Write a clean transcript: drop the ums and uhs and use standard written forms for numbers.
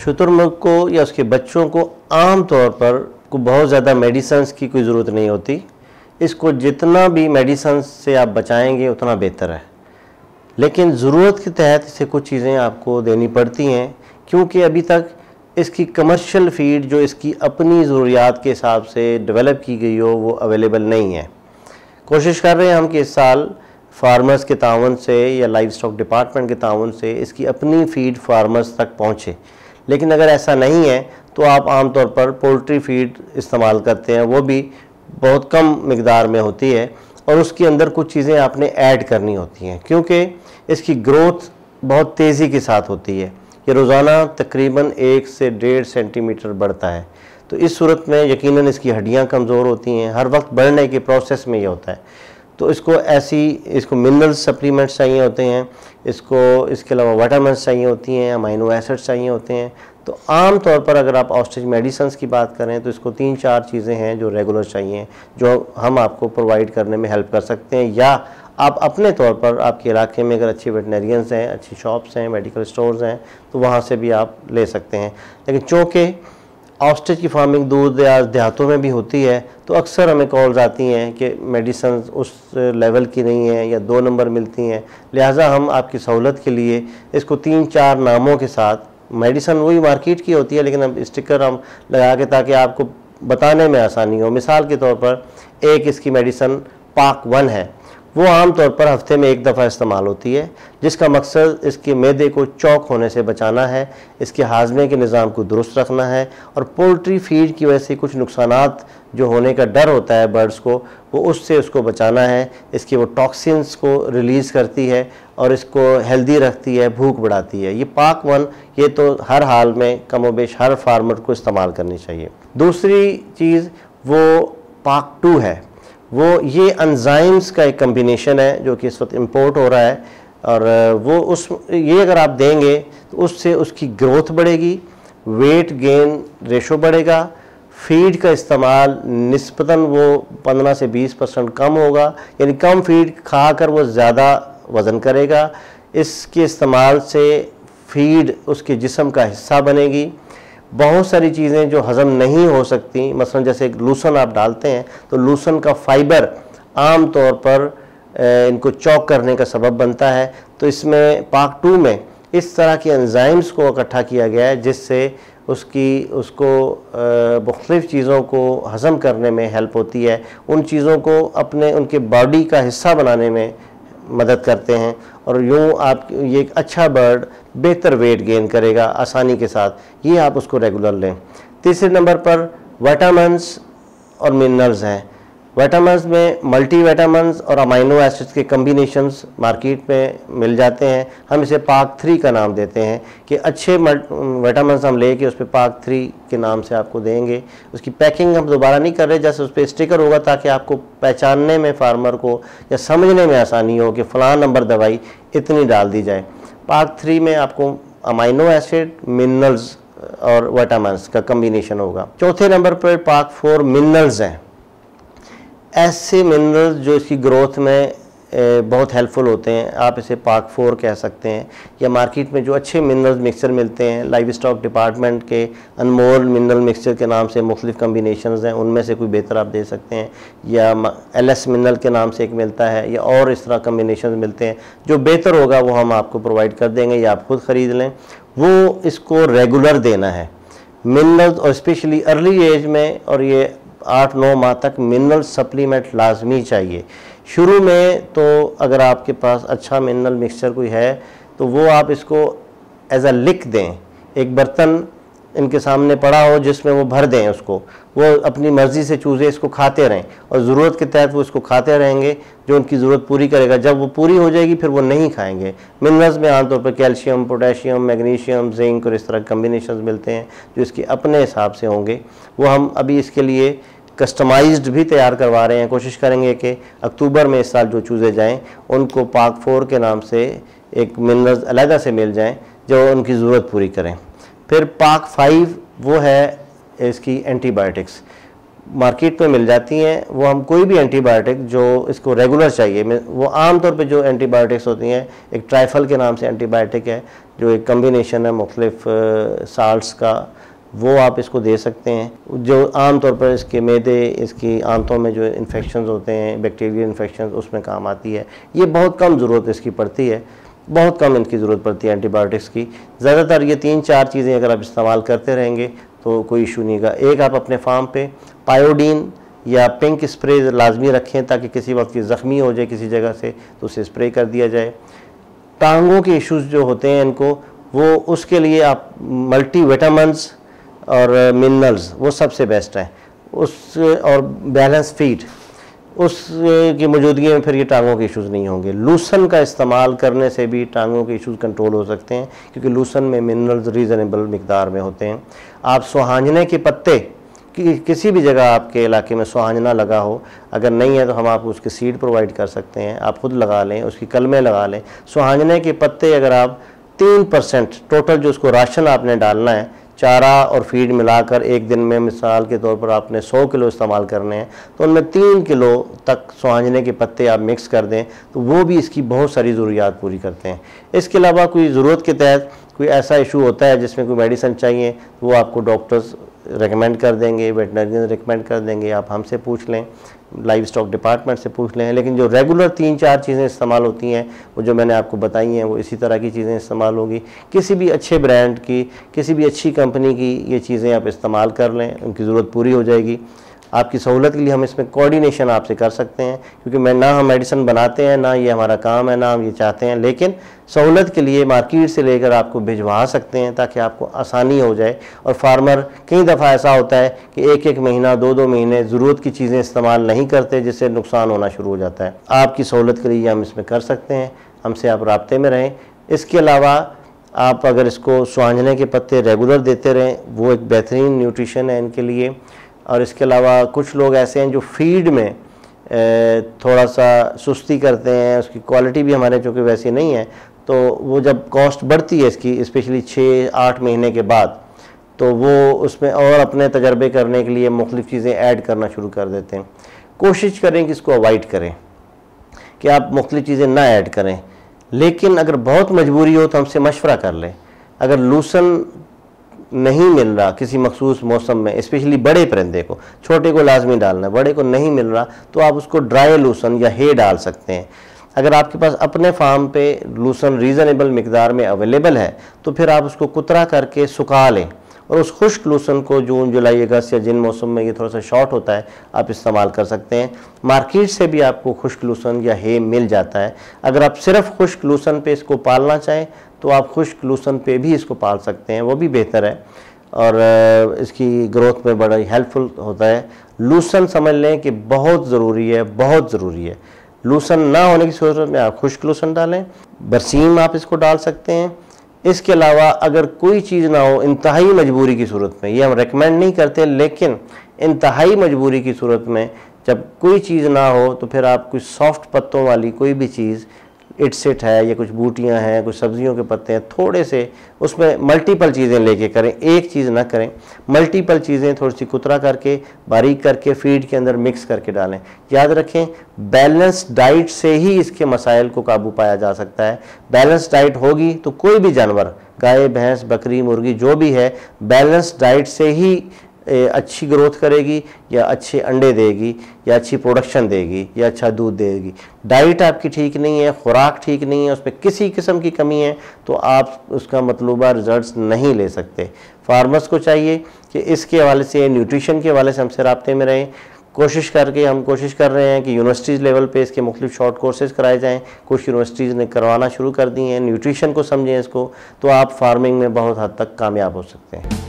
शुतुरमुर्ग को या उसके बच्चों को आम तौर पर बहुत ज़्यादा मेडिसिन्स की कोई ज़रूरत नहीं होती। इसको जितना भी मेडिसिन्स से आप बचाएंगे उतना बेहतर है, लेकिन ज़रूरत के तहत इसे कुछ चीज़ें आपको देनी पड़ती हैं, क्योंकि अभी तक इसकी कमर्शियल फीड जो इसकी अपनी ज़रूरियात के हिसाब से डेवलप की गई हो वो अवेलेबल नहीं है। कोशिश कर रहे हैं हम कि इस साल फार्मर्स के ताउन से या लाइव स्टॉक डिपार्टमेंट के ताउन से इसकी अपनी फीड फार्मर्स तक पहुँचे, लेकिन अगर ऐसा नहीं है तो आप आमतौर पर पोल्ट्री फीड इस्तेमाल करते हैं, वो भी बहुत कम मिकदार में होती है और उसके अंदर कुछ चीज़ें आपने ऐड करनी होती हैं, क्योंकि इसकी ग्रोथ बहुत तेज़ी के साथ होती है। ये रोज़ाना तकरीबन 1 से 1.5 सेंटीमीटर बढ़ता है, तो इस सूरत में यकीनन इसकी हड्डियाँ कमज़ोर होती हैं, हर वक्त बढ़ने के प्रोसेस में ये होता है। तो इसको मिनरल सप्लीमेंट्स चाहिए होते हैं, इसके अलावा विटामिन्स चाहिए होती हैं, अमाइनो एसिड्स चाहिए होते हैं। तो आम तौर पर अगर आप ऑस्ट्रिच मेडिसिन्स की बात करें तो इसको 3-4 चीज़ें हैं जो रेगुलर चाहिए, जो हम आपको प्रोवाइड करने में हेल्प कर सकते हैं, या आप अपने तौर पर आपके इलाके में अगर अच्छे वेटनरियंस हैं, अच्छी शॉप्स हैं, मेडिकल स्टोर्स हैं, तो वहाँ से भी आप ले सकते हैं। लेकिन चूँकि ऑस्ट्रिच की फार्मिंग दूर देहातों में भी होती है, तो अक्सर हमें कॉल्स आती हैं कि मेडिसिन उस लेवल की नहीं है या 2 नंबर मिलती हैं, लिहाजा हम आपकी सहूलत के लिए इसको 3-4 नामों के साथ, मेडिसिन वही मार्केट की होती है लेकिन हम स्टिकर हम लगा के, ताकि आपको बताने में आसानी हो। मिसाल के तौर पर एक इसकी मेडिसिन पाक 1 है, वो आम तौर पर हफ्ते में 1 दफ़ा इस्तेमाल होती है, जिसका मकसद इसके मैदे को चौक होने से बचाना है, इसके हाजमे के निज़ाम को दुरुस्त रखना है, और पोल्ट्री फीड की वजह से कुछ नुकसानात जो होने का डर होता है बर्ड्स को, वो उससे उसको बचाना है। इसकी वो टॉक्सिन्स को रिलीज़ करती है और इसको हेल्दी रखती है, भूख बढ़ाती है। ये पाक 1 ये तो हर हाल में कमोबेश हर फार्मर को इस्तेमाल करनी चाहिए। दूसरी चीज़ वो पाक 2 है, वो ये एंजाइम्स का एक कम्बिनेशन है जो कि इस वक्त इम्पोर्ट हो रहा है, और ये अगर आप देंगे तो उससे उसकी ग्रोथ बढ़ेगी, वेट गेन रेशो बढ़ेगा, फीड का इस्तेमाल निस्बतन वो 15 से 20% कम होगा, यानी कम फीड खाकर वो ज़्यादा वज़न करेगा। इसके इस्तेमाल से फीड उसके जिस्म का हिस्सा बनेगी। बहुत सारी चीज़ें जो हज़म नहीं हो सकती, मसलन जैसे लूसन आप डालते हैं तो लूसन का फाइबर आम तौर पर इनको चौक करने का सबब बनता है, तो इसमें पाक 2 में इस तरह के एंजाइम्स को इकट्ठा किया गया है जिससे उसको मुख्तलिफ़ चीज़ों को हज़म करने में हेल्प होती है, उन चीज़ों को उनके बॉडी का हिस्सा बनाने में मदद करते हैं, और यूँ आप ये एक अच्छा बर्ड बेहतर वेट गेन करेगा आसानी के साथ। ये आप उसको रेगुलर लें। तीसरे नंबर पर विटामिन्स और मिनरल्स हैं। विटामिन्स में मल्टी विटामिन्स और अमाइनो एसिड्स के कम्बिनेशंस मार्केट में मिल जाते हैं। हम इसे पाक 3 का नाम देते हैं कि अच्छे विटामिन्स हम लेके उस पर पाक 3 के नाम से आपको देंगे। उसकी पैकिंग हम दोबारा नहीं कर रहे, जैसे उस पर स्टिकर होगा ताकि आपको पहचानने में फार्मर को या समझने में आसानी हो कि फ़लाँ नंबर दवाई इतनी डाल दी जाए। पाक 3 में आपको अमाइनो एसिड, मिनरल्स और विटामिन्स का कम्बिनेशन होगा। चौथे नंबर पर पाक 4 मिनरल्स हैं। ऐसे मिनरल्स जो इसकी ग्रोथ में बहुत हेल्पफुल होते हैं, आप इसे पाक 4 कह सकते हैं। या मार्केट में जो अच्छे मिनरल्स मिक्सचर मिलते हैं, लाइव स्टॉक डिपार्टमेंट के अनमोल मिनरल मिक्सचर के नाम से मुख्तलिफ कम्बिनेशंस हैं, उनमें से कोई बेहतर आप दे सकते हैं, या LS मिनरल के नाम से एक मिलता है, या और इस तरह कम्बिनेशन मिलते हैं। जो बेहतर होगा वो हम आपको प्रोवाइड कर देंगे या आप खुद ख़रीद लें। वो इसको रेगुलर देना है मिनरल्स, और स्पेशली अर्ली एज में, और ये 8-9 माह तक मिनरल सप्लीमेंट लाजमी चाहिए। शुरू में तो अगर आपके पास अच्छा मिनरल मिक्सचर कोई है तो वो आप इसको एज अ लिक दें, एक बर्तन इनके सामने पड़ा हो जिसमें वो भर दें उसको, वो अपनी मर्ज़ी से चूज़े इसको खाते रहें, और ज़रूरत के तहत वो इसको खाते रहेंगे जो उनकी ज़रूरत पूरी करेगा। जब वो पूरी हो जाएगी फिर वो नहीं खाएंगे। मिनरल्स में आमतौर पर कैल्शियम, पोटेशियम, मैग्नीशियम, जिंक और इस तरह कम्बिनेशन मिलते हैं जो इसके अपने हिसाब से होंगे। वो हम अभी इसके लिए कस्टमाइज्ड भी तैयार करवा रहे हैं। कोशिश करेंगे कि अक्टूबर में इस साल जो चूज़े जाएँ उनको पाक 4 के नाम से एक मिनरल्स अलहदा से मिल जाएँ जो उनकी ज़रूरत पूरी करें। फिर पाक 5 वो है इसकी एंटीबायोटिक्स। मार्केट में मिल जाती हैं, वो हम कोई भी एंटीबायोटिक जो इसको रेगुलर चाहिए, वो आमतौर पे जो एंटीबायोटिक्स होती हैं, एक ट्राइफल के नाम से एंटीबायोटिक है जो एक कम्बिनेशन है मुख्तलिफ साल्ट्स का, वो आप इसको दे सकते हैं, जो आमतौर पर इसके मैदे, इसकी आंतों में जो इन्फेक्शंस होते हैं, बैक्टीरियल इन्फेक्शंस, उसमें काम आती है। ये बहुत कम ज़रूरत इसकी पड़ती है, बहुत कम इनकी ज़रूरत पड़ती है एंटीबायोटिक्स की। ज़्यादातर ये 3-4 चीज़ें अगर आप इस्तेमाल करते रहेंगे तो कोई इशू नहीं का। एक, आप अपने फार्म पे पायोडीन या पिंक स्प्रे लाजमी रखें ताकि किसी वक्त की ज़ख्मी हो जाए किसी जगह से तो उसे स्प्रे कर दिया जाए। टांगों के इश्यूज़ जो होते हैं इनको, वो उसके लिए आप मल्टी विटामिन्स और मिनरल्स वो सबसे बेस्ट है, उस और बैलेंस फीड उसकी मौजूदगी में फिर ये टांगों के इश्यूज़ नहीं होंगे। लूसन का इस्तेमाल करने से भी टांगों के इश्यूज़ कंट्रोल हो सकते हैं क्योंकि लूसन में मिनरल्स रीज़नेबल मिकदार में होते हैं। आप सुहांजने के पत्ते किसी भी जगह आपके इलाके में सुहांजना लगा हो, अगर नहीं है तो हम आपको उसके सीड प्रोवाइड कर सकते हैं, आप खुद लगा लें, उसकी कलमें लगा लें। सुहांजने के पत्ते अगर आप 3% टोटल जो उसको राशन आपने डालना है, चारा और फीड मिलाकर एक दिन में मिसाल के तौर पर आपने 100 किलो इस्तेमाल करने हैं तो उनमें 3 किलो तक सुहांजने के पत्ते आप मिक्स कर दें तो वो भी इसकी बहुत सारी ज़रूरियात पूरी करते हैं। इसके अलावा कोई ज़रूरत के तहत कोई ऐसा इशू होता है जिसमें कोई मेडिसिन चाहिए तो वो आपको डॉक्टर्स रेकमेंड कर देंगे, वेटनरियन रेकमेंड कर देंगे, आप हमसे पूछ लें, लाइव स्टॉक डिपार्टमेंट से पूछ लें। लेकिन जो रेगुलर 3-4 चीज़ें इस्तेमाल होती हैं वो जो मैंने आपको बताई हैं वो इसी तरह की चीज़ें इस्तेमाल होगी। किसी भी अच्छे ब्रांड की, किसी भी अच्छी कंपनी की ये चीज़ें आप इस्तेमाल कर लें, उनकी ज़रूरत पूरी हो जाएगी। आपकी सहूलत के लिए हम इसमें कोऑर्डिनेशन आपसे कर सकते हैं क्योंकि ना हम मेडिसिन बनाते हैं, ना ये हमारा काम है, ना हम ये चाहते हैं, लेकिन सहूलत के लिए मार्केट से लेकर आपको भिजवा सकते हैं ताकि आपको आसानी हो जाए। और फार्मर कई दफ़ा ऐसा होता है कि 1-1 महीना 2-2 महीने ज़रूरत की चीज़ें इस्तेमाल नहीं करते जिससे नुकसान होना शुरू हो जाता है। आपकी सहूलत के लिए हम इसमें कर सकते हैं, हमसे आप राब्ते में रहें। इसके अलावा आप अगर इसको सुहांजने के पत्ते रेगुलर देते रहें, वो एक बेहतरीन न्यूट्रिशन है इनके लिए। और इसके अलावा कुछ लोग ऐसे हैं जो फीड में थोड़ा सा सुस्ती करते हैं, उसकी क्वालिटी भी हमारे चूँकि वैसी नहीं है, तो वो जब कॉस्ट बढ़ती है इसकी स्पेशली 6-8 महीने के बाद, तो वो उसमें और अपने तजर्बे करने के लिए मुख्तलिफ़ चीज़ें ऐड करना शुरू कर देते हैं। कोशिश करें कि इसको अवॉइड करें कि आप मुख्तलिफ़ चीज़ें ना ऐड करें, लेकिन अगर बहुत मजबूरी हो तो हमसे मशवरा कर लें। अगर लूसन नहीं मिल रहा किसी मखसूस मौसम में, स्पेशली बड़े परिंदे को, छोटे को लाजमी डालना है, बड़े को नहीं मिल रहा तो आप उसको ड्राई लूसन या हे डाल सकते हैं। अगर आपके पास अपने फार्म पे लूसन रीज़नेबल मिकदार में अवेलेबल है तो फिर आप उसको कुतरा करके सुखा लें और उस खुश्क लूसन को जून, जुलाई, अगस्त या जिन मौसम में ये थोड़ा सा शॉर्ट होता है आप इस्तेमाल कर सकते हैं। मार्केट से भी आपको खुश्क लूसन या हे मिल जाता है। अगर आप सिर्फ खुश्क लूसन पे इसको पालना चाहें तो आप खुश्क लूसन पे भी इसको पाल सकते हैं, वो भी बेहतर है और इसकी ग्रोथ में बड़ा हेल्पफुल होता है। लूसन समझ लें कि बहुत ज़रूरी है, बहुत ज़रूरी है। लूसन ना होने की सूरत में आप खुश्क लूसन डालें, बरसीम आप इसको डाल सकते हैं। इसके अलावा अगर कोई चीज़ ना हो, इंतहाई मजबूरी की सूरत में, ये हम रेकमेंड नहीं करते, लेकिन इंतहाई मजबूरी की सूरत में जब कोई चीज़ ना हो तो फिर आप कोई सॉफ्ट पत्तों वाली कोई भी चीज़, इटसेट है या कुछ बूटियां हैं, कुछ सब्जियों के पत्ते हैं, थोड़े से उसमें मल्टीपल चीज़ें लेके करें, एक चीज़ ना करें, मल्टीपल चीज़ें थोड़ी सी कुतरा करके बारीक करके फीड के अंदर मिक्स करके डालें। याद रखें बैलेंस डाइट से ही इसके मसाइल को काबू पाया जा सकता है। बैलेंस डाइट होगी तो कोई भी जानवर, गाय, भैंस, बकरी, मुर्गी जो भी है, बैलेंस डाइट से ही अच्छी ग्रोथ करेगी या अच्छे अंडे देगी या अच्छी प्रोडक्शन देगी या अच्छा दूध देगी। डाइट आपकी ठीक नहीं है, खुराक ठीक नहीं है, उसमें किसी किस्म की कमी है तो आप उसका मतलूबा रिजल्ट्स नहीं ले सकते। फार्मर्स को चाहिए कि इसके हवाले से, न्यूट्रिशन के हवाले से हमसे राब्ते में रहें। हम कोशिश कर रहे हैं कि यूनिवर्सिटीज़ लेवल पे इसके मुख्तलिफ शॉर्ट कोर्सेज़ कराए जाएँ। कुछ यूनिवर्सिटीज़ ने करवाना शुरू कर दी हैं। न्यूट्रिशन को समझें इसको, तो आप फार्मिंग में बहुत हद तक कामयाब हो सकते हैं।